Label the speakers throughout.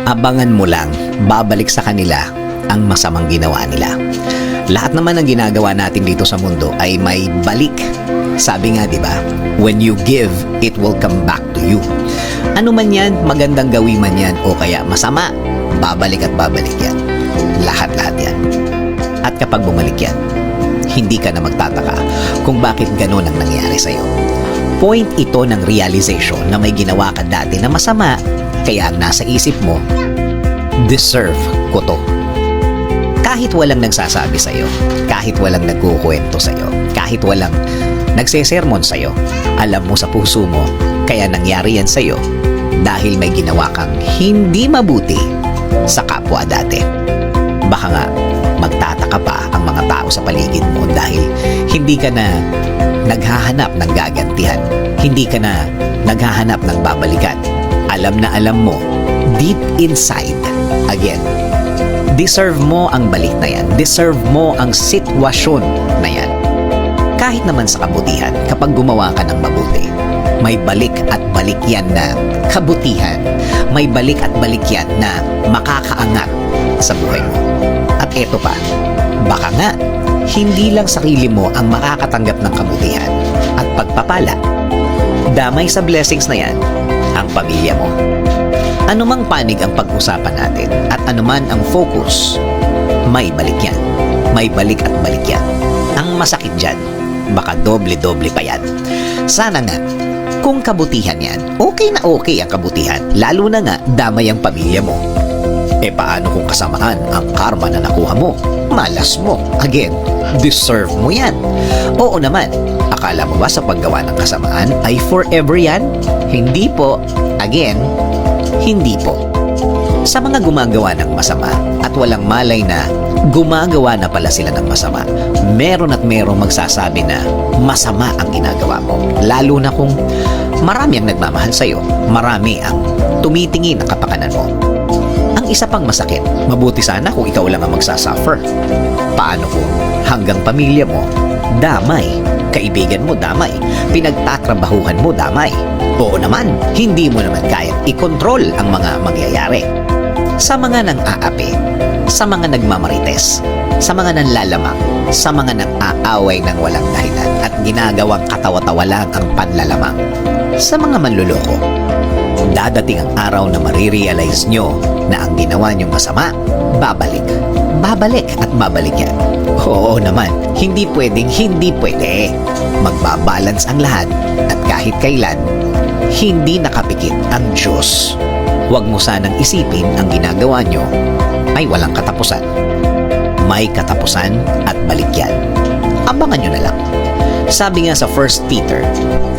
Speaker 1: Abangan mo lang, babalik sa kanila ang masamang ginawa nila. Lahat naman ng ginagawa natin dito sa mundo ay may balik. Sabi nga, di ba? When you give, it will come back to you. Ano man yan, magandang gawin man yan o kaya masama, babalik at babalik yan. Lahat-lahat yan. At kapag bumalik yan, hindi ka na magtataka kung bakit gano'n ang nangyari sa'yo. Point ito ng realization na may ginawa ka dati na masama, kaya ang nasa isip mo, deserve ko to. Kahit walang nagsasabi sa'yo, kahit walang nagkukwento sa'yo, kahit walang nagsesermon sa'yo, alam mo sa puso mo, kaya nangyari yan sa'yo dahil may ginawa kang hindi mabuti sa kapwa dati. Baka nga magtataka pa ang mga tao sa paligid mo dahil hindi ka na naghahanap ng gagantihan, hindi ka na naghahanap ng babalikan. Alam na alam mo, deep inside, again, deserve mo ang balik na yan. Deserve mo ang sitwasyon na yan. Kahit naman sa kabutihan, kapag gumawa ka ng mabuti, may balik at balik yan na kabutihan. May balik at balik yan na makakaangat sa buhay mo. At eto pa, baka nga, hindi lang sarili mo ang makakatanggap ng kabutihan at pagpapala. Damay sa blessings na yan, ang pamilya mo. Anumang panig ang pag-usapan natin at anuman ang focus, may balik yan. May balik at balik yan. Ang masakit dyan, baka doble-doble pa yan. Sana nga, kung kabutihan yan, okay na okay ang kabutihan, lalo na nga damay ang pamilya mo. E paano kung kasamaan ang karma na nakuha mo? Malas mo. Again, deserve mo yan. Oo naman, akala mo ba sa paggawa ng kasamaan ay forever yan? Hindi po. Again, hindi po. Sa mga gumagawa ng masama at walang malay na gumagawa na pala sila ng masama, meron at merong magsasabi na masama ang ginagawa mo. Lalo na kung marami ang nagmamahal sa'yo, marami ang tumitingin ng kapakanan mo. Ang isa pang masakit, mabuti sana kung ikaw lang ang magsasuffer. Paano kung hanggang pamilya mo, damay, kaibigan mo damay, pinagtatrabahuhan mo damay? Oo naman, hindi mo naman kayang i-control ang mga mangyayari. Sa mga nang-aapi, sa mga nagmamarites, sa mga nanlalamang, sa mga nang-aaway ng walang dahilan at ginagawang katawa-tawa lang ang panlalamang, sa mga manluloko, dadating ang araw na marirealize nyo na ang ginawa nyong masama, babalik. Babalik at babalik yan. Oo naman, hindi pwedeng hindi pwede. Magbabalance ang lahat at kahit kailan, hindi nakapikit ang Diyos. Huwag mo sanang isipin ang ginagawa nyo ay walang katapusan. May katapusan at balik yan. Abangan nyo na lang. Sabi nga sa 1 Peter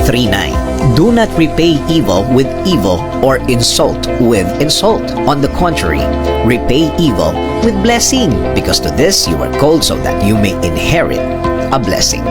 Speaker 1: 3:9, do not repay evil with evil or insult with insult. On the contrary, repay evil with blessing, because to this you are called so that you may inherit a blessing.